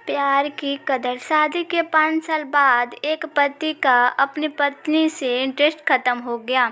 प्यार की कदर। शादी के 5 साल बाद एक पति का अपनी पत्नी से इंटरेस्ट खत्म हो गया।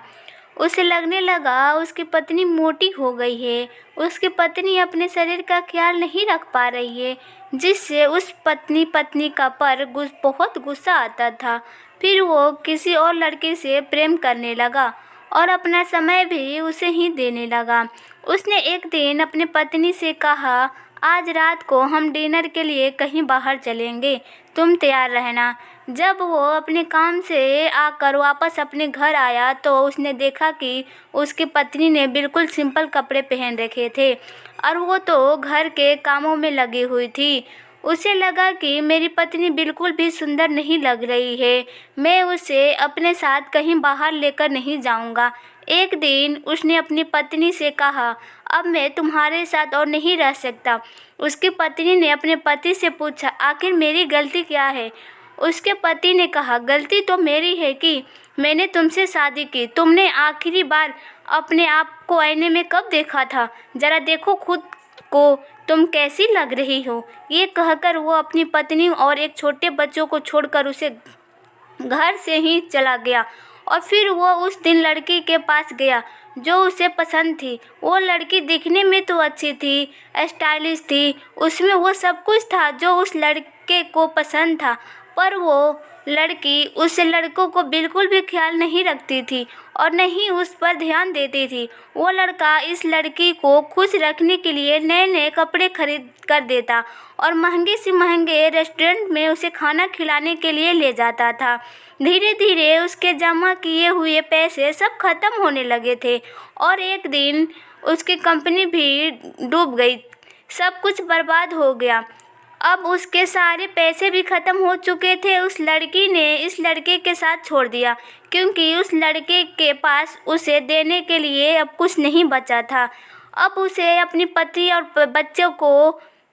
उसे लगने लगा उसकी पत्नी मोटी हो गई है। उसकी पत्नी अपने शरीर का ख्याल नहीं रख पा रही है, जिससे उस पत्नी का पर बहुत गुस्सा आता था। फिर वो किसी और लड़के से प्रेम करने लगा और अपना समय भी उसे ही देने लगा। उसने एक दिन अपनी पत्नी से कहा, आज रात को हम डिनर के लिए कहीं बाहर चलेंगे, तुम तैयार रहना। जब वो अपने काम से आकर वापस अपने घर आया तो उसने देखा कि उसकी पत्नी ने बिल्कुल सिंपल कपड़े पहन रखे थे और वो तो घर के कामों में लगी हुई थी। उसे लगा कि मेरी पत्नी बिल्कुल भी सुंदर नहीं लग रही है, मैं उसे अपने साथ कहीं बाहर लेकर नहीं जाऊंगा। एक दिन उसने अपनी पत्नी से कहा, अब मैं तुम्हारे साथ और नहीं रह सकता। उसकी पत्नी ने अपने पति से पूछा, आखिर मेरी गलती क्या है? उसके पति ने कहा, गलती तो मेरी है कि मैंने तुमसे शादी की। तुमने आखिरी बार अपने आप को आईने में कब देखा था? जरा देखो खुद को, तुम कैसी लग रही हो। ये कहकर वो अपनी पत्नी और एक छोटे बच्चों को छोड़कर उसे घर से ही चला गया। और फिर वो उस दिन लड़की के पास गया जो उसे पसंद थी। वो लड़की दिखने में तो अच्छी थी, स्टाइलिश थी, उसमें वो सब कुछ था जो उस लड़के को पसंद था, पर वो लड़की उस लड़कों को बिल्कुल भी ख्याल नहीं रखती थी और न ही उस पर ध्यान देती थी। वो लड़का इस लड़की को खुश रखने के लिए नए नए कपड़े खरीद कर देता और महंगे से महंगे रेस्टोरेंट में उसे खाना खिलाने के लिए ले जाता था। धीरे धीरे उसके जमा किए हुए पैसे सब खत्म होने लगे थे और एक दिन उसकी कंपनी भी डूब गई। सब कुछ बर्बाद हो गया। अब उसके सारे पैसे भी खत्म हो चुके थे। उस लड़की ने इस लड़के के साथ छोड़ दिया क्योंकि उस लड़के के पास उसे देने के लिए अब कुछ नहीं बचा था। अब उसे अपनी पति और बच्चों को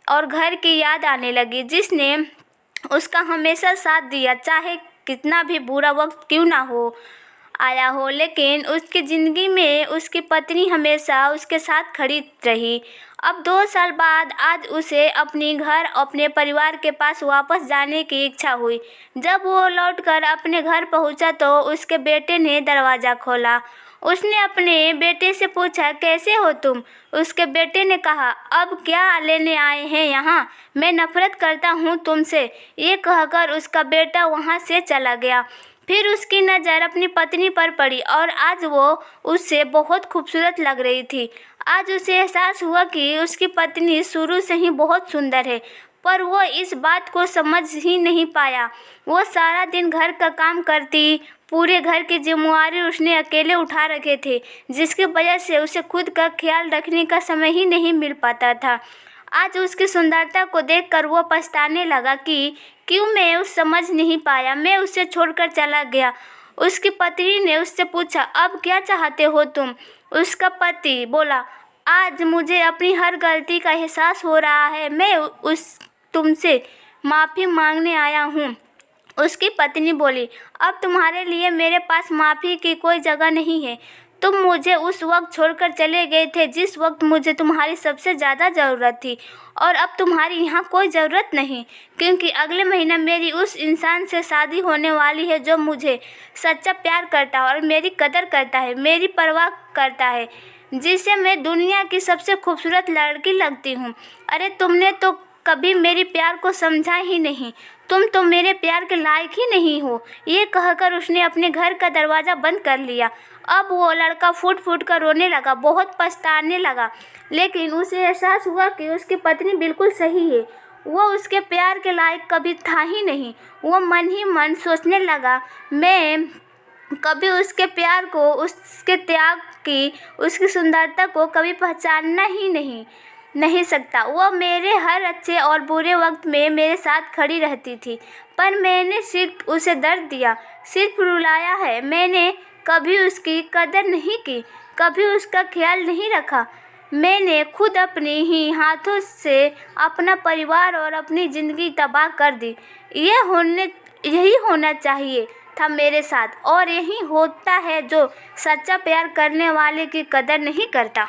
और घर की याद आने लगी, जिसने उसका हमेशा साथ दिया, चाहे कितना भी बुरा वक्त क्यों ना हो आया हो, लेकिन उसकी ज़िंदगी में उसकी पत्नी हमेशा उसके साथ खड़ी रही। अब 2 साल बाद आज उसे अपने घर, अपने परिवार के पास वापस जाने की इच्छा हुई। जब वो लौटकर अपने घर पहुंचा तो उसके बेटे ने दरवाज़ा खोला। उसने अपने बेटे से पूछा, कैसे हो तुम? उसके बेटे ने कहा, अब क्या लेने आए हैं यहाँ? मैं नफरत करता हूँ तुमसे। ये कहकर उसका बेटा वहाँ से चला गया। फिर उसकी नज़र अपनी पत्नी पर पड़ी और आज वो उससे बहुत खूबसूरत लग रही थी। आज उसे एहसास हुआ कि उसकी पत्नी शुरू से ही बहुत सुंदर है, पर वो इस बात को समझ ही नहीं पाया। वो सारा दिन घर का काम करती, पूरे घर की जिम्मेवारी उसने अकेले उठा रखे थे, जिसकी वजह से उसे खुद का ख्याल रखने का समय ही नहीं मिल पाता था। आज उसकी सुंदरता को देखकर वो पछताने लगा कि क्यों मैं उस समझ नहीं पाया, मैं उसे छोड़कर चला गया। उसकी पत्नी ने उससे पूछा, अब क्या चाहते हो तुम? उसका पति बोला, आज मुझे अपनी हर गलती का एहसास हो रहा है, मैं तुमसे माफ़ी मांगने आया हूँ। उसकी पत्नी बोली, अब तुम्हारे लिए मेरे पास माफ़ी की कोई जगह नहीं है। तुम मुझे उस वक्त छोड़कर चले गए थे जिस वक्त मुझे तुम्हारी सबसे ज़्यादा ज़रूरत थी, और अब तुम्हारी यहाँ कोई ज़रूरत नहीं, क्योंकि अगले महीने मेरी उस इंसान से शादी होने वाली है जो मुझे सच्चा प्यार करता है और मेरी कदर करता है, मेरी परवाह करता है, जिसे मैं दुनिया की सबसे खूबसूरत लड़की लगती हूँ। अरे तुमने तो कभी मेरे प्यार को समझा ही नहीं, तुम तो मेरे प्यार के लायक ही नहीं हो। ये कहकर उसने अपने घर का दरवाज़ा बंद कर लिया। अब वो लड़का फूट फूट कर रोने लगा, बहुत पछताने लगा, लेकिन उसे एहसास हुआ कि उसकी पत्नी बिल्कुल सही है। वो उसके प्यार के लायक कभी था ही नहीं। वो मन ही मन सोचने लगा, मैं कभी उसके प्यार को, उसके त्याग की, उसकी सुंदरता को कभी पहचानना ही नहीं सकता। वो मेरे हर अच्छे और बुरे वक्त में मेरे साथ खड़ी रहती थी, पर मैंने सिर्फ उसे दर्द दिया, सिर्फ रुलाया है। मैंने कभी उसकी कदर नहीं की, कभी उसका ख्याल नहीं रखा। मैंने खुद अपने ही हाथों से अपना परिवार और अपनी ज़िंदगी तबाह कर दी। यही होना चाहिए था मेरे साथ, और यही होता है जो सच्चा प्यार करने वाले की कदर नहीं करता।